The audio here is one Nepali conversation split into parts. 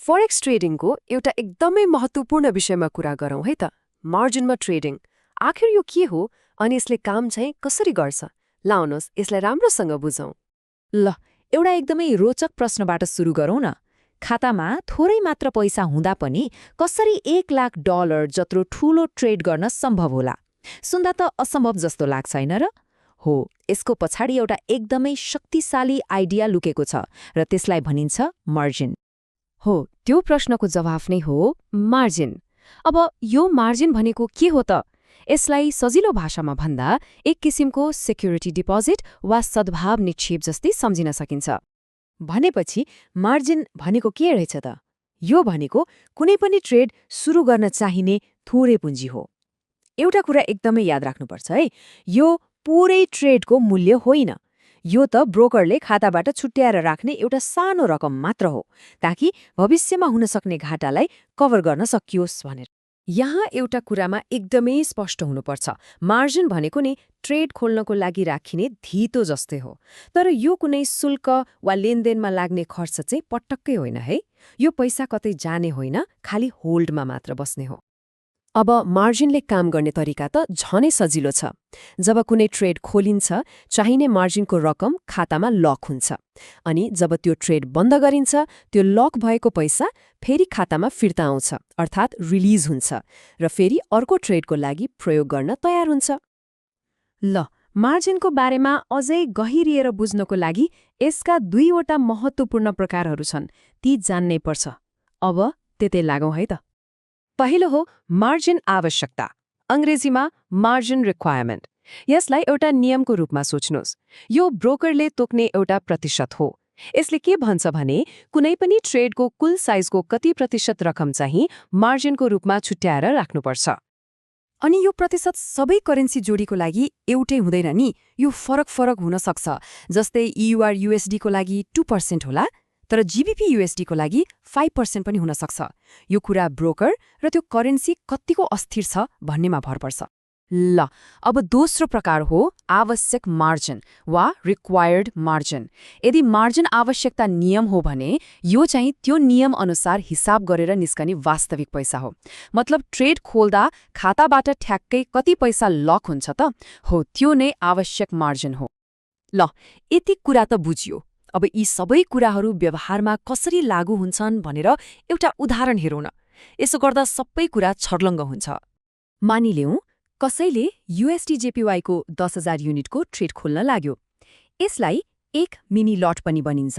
फरेक्स ट्रेडिङको एउटा एकदमै महत्त्वपूर्ण विषयमा कुरा गरौँ है त, मार्जिनमा ट्रेडिङ। आखिर यो के हो अनि यसले काम चाहिँ कसरी गर्छ? लाउनुहोस् यसलाई राम्रोसँग बुझौँ। ल एउटा एकदमै रोचक प्रश्नबाट सुरु गरौँ न। खातामा थोरै मात्र पैसा हुँदा पनि कसरी $1,00,000 जत्रो ठूलो ट्रेड गर्न सम्भव होला? सुन्दा त असम्भव जस्तो लाग्छ हैन र? हो, यसको पछाडि एउटा एकदमै शक्तिशाली आइडिया लुकेको छ र त्यसलाई भनिन्छ मार्जिन। हो, त्यो प्रश्नको जवाफ नै हो मार्जिन। अब यो मार्जिन भनेको के हो त? यसलाई सजिलो भाषामा भन्दा एक किसिमको सेक्युरिटी डिपोजिट वा सद्भाव निक्षेप जस्तै सम्झिन सकिन्छ। भनेपछि मार्जिन भनेको के रहेछ त? यो भनेको कुनै पनि ट्रेड सुरु गर्न चाहिने थोरै पुँजी हो। एउटा कुरा एकदमै याद राख्नुपर्छ है, यो पुरै ट्रेडको मूल्य होइन। यो त ब्रोकरले खाताबाट छुट्याएर राख्ने एउटा सानो रकम मात्र हो, ताकि भविष्यमा हुन सक्ने घाटालाई कभर गर्न सकियोस् भनेर। यहाँ एउटा कुरामा एकदमै स्पष्ट हुनुपर्छ, मार्जिन भनेको नि ट्रेड खोल्नको लागि राखिने धितो जस्तै हो। तर यो कुनै शुल्क वा लेनदेनमा लाग्ने खर्च चाहिँ पटक्कै होइन है। यो पैसा कतै जाने होइन, खालि होल्डमा मात्र बस्ने हो। अब मार्जिनले काम गर्ने तरिका त झनै सजिलो छ। जब कुनै ट्रेड खोलिन्छ, चाहिने मार्जिनको रकम खातामा लक हुन्छ। अनि जब त्यो ट्रेड बन्द गरिन्छ, त्यो लक भएको पैसा फेरि खातामा फिर्ता आउँछ, अर्थात् रिलिज हुन्छ र फेरि अर्को ट्रेडको लागि प्रयोग गर्न तयार हुन्छ। ल, मार्जिनको बारेमा अझै गहिरिएर बुझ्नको लागि यसका दुईवटा महत्त्वपूर्ण प्रकारहरू छन्, ती जान्नै पर्छ। अब त्यतै लागौँ है त। पहिलो हो मार्जिन आवश्यकता, अंग्रेजीमा मार्जिन रिक्वायरमेन्ट। यसलाई एउटा नियमको रूपमा सोच्नुहोस्। यो ब्रोकरले तोक्ने एउटा प्रतिशत हो। यसले के भन्छ भने कुनै पनि ट्रेडको कुल साइजको कति प्रतिशत रकम चाहिँ मार्जिनको रूपमा छुट्याएर राख्नुपर्छ। अनि यो प्रतिशत सबै करेन्सी जोडीको लागि एउटै हुँदैन नि, यो फरक हुन सक्छ। जस्तै EUR/USD को लागि 2% होला, तर GBP USD को लागि 5% पनि हुन सक्छ। यो कुरा ब्रोकर र त्यो करेन्सी कतिको अस्थिर छ भन्नेमा भर पर्छ। ल, अब दोस्रो प्रकार हो आवश्यक मार्जिन वा रिक्वायर्ड मार्जिन। यदि मार्जिन आवश्यकता नियम हो भने यो चाहिँ त्यो नियम अनुसार हिसाब गरेर निस्कने वास्तविक पैसा हो। मतलब ट्रेड खोल्दा खाताबाट ठ्याक्कै कति पैसा लक हुन्छ त, हो त्यो नै आवश्यक मार्जिन हो। ल, यति कुरा त बुझियो। अब यी सबै कुराहरू व्यवहारमा कसरी लागू हुन्छन् भनेर एउटा उदाहरण हेरौँ न। यसो गर्दा सबै कुरा छर्लङ्ग हुन्छ। मानिलिउँ कसैले USD/JPY को 10,000 युनिटको ट्रेड खोल्न लाग्यो। यसलाई एक मिनी लट पनि भनिन्छ।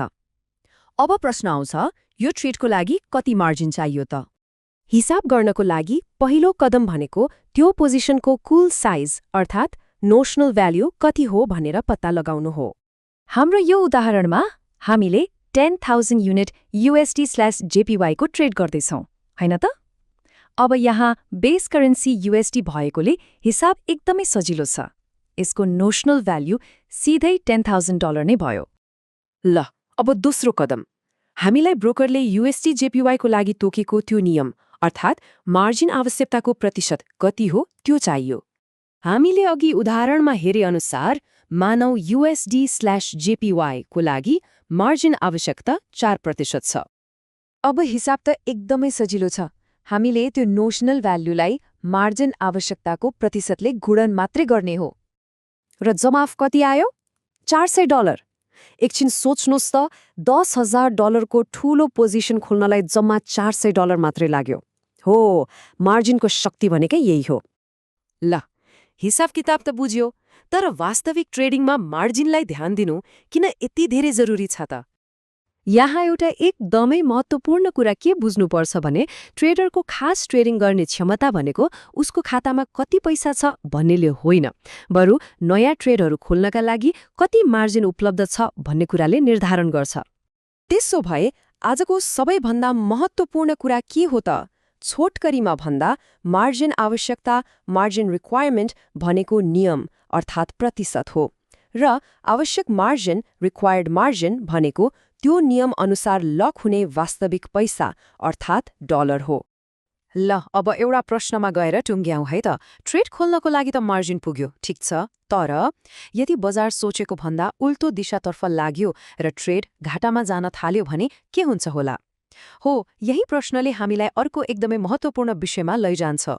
अब प्रश्न आउँछ, यो ट्रेडको लागि कति मार्जिन चाहियो त? हिसाब गर्नको लागि पहिलो कदम भनेको त्यो पोजिसनको कुल साइज अर्थात् नोशनल भ्याल्यु कति हो भनेर पत्ता लगाउनु हो। हाम्रो यो उदाहरणमा हामीले 10,000 युनिट USD/JPY को ट्रेड गर्दैछौँ, होइन त? अब यहाँ बेस करेन्सी USD भएकोले हिसाब एकदमै सजिलो छ। यसको नोशनल भ्याल्यु सिधै $10,000 नै भयो। ल, अब दोस्रो कदम। हामीलाई ब्रोकरले USD/JPY को लागि तोकेको त्यो नियम अर्थात् मार्जिन आवश्यकताको प्रतिशत कति हो त्यो चाहियो। हामीले अघि उदाहरणमा हेरे अनुसार मानौ USD/JPY को लागि मार्जिन आवश्यकता 4% छ। अब हिसाब त एकदमै सजिलो छ। हामीले त्यो नोशनल भ्याल्युलाई मार्जिन आवश्यकताको प्रतिशतले गुणन मात्रै गर्ने हो। र जमाफ कति आयो? $400। एकछिन सोच्नुहोस् त, $10,000 को ठूलो पोजिसन खोल्नलाई जम्मा $400 मात्रै लाग्यो। हो, मार्जिनको शक्ति भनेकै यही हो। ल, हिसाब किताब त बुझ्यो, तर वास्तविक ट्रेडिङमा मार्जिनलाई ध्यान दिनु किन यति धेरै जरुरी छ त? यहाँ एउटा एकदमै महत्त्वपूर्ण कुरा के बुझ्नुपर्छ भने ट्रेडरको खास ट्रेडिङ गर्ने क्षमता भनेको उसको खातामा कति पैसा छ भन्नेले होइन, बरु नयाँ ट्रेडहरू खोल्नका लागि कति मार्जिन उपलब्ध छ भन्ने कुराले निर्धारण गर्छ। त्यसो भए आजको सबैभन्दा महत्त्वपूर्ण कुरा के हो त? छोटकरीमा भन्दा मार्जिन आवश्यकता मार्जिन रिक्वायरमेन्ट भनेको नियम अर्थात् प्रतिशत हो र आवश्यक मार्जिन रिक्वायर्ड मार्जिन भनेको त्यो नियम अनुसार लक हुने वास्तविक पैसा अर्थात् डलर हो। ल, अब एउटा प्रश्नमा गएर टुङ्ग्याउँ है त। ट्रेड खोल्नको लागि त मार्जिन पुग्यो, ठिक छ, तर यदि बजार सोचेको भन्दा उल्टो दिशातर्फ लाग्यो र ट्रेड घाटामा जान थाल्यो भने के हुन्छ होला? हो, यही प्रश्नले हामीलाई अर्को एकदमै महत्त्वपूर्ण विषयमा लैजान्छ।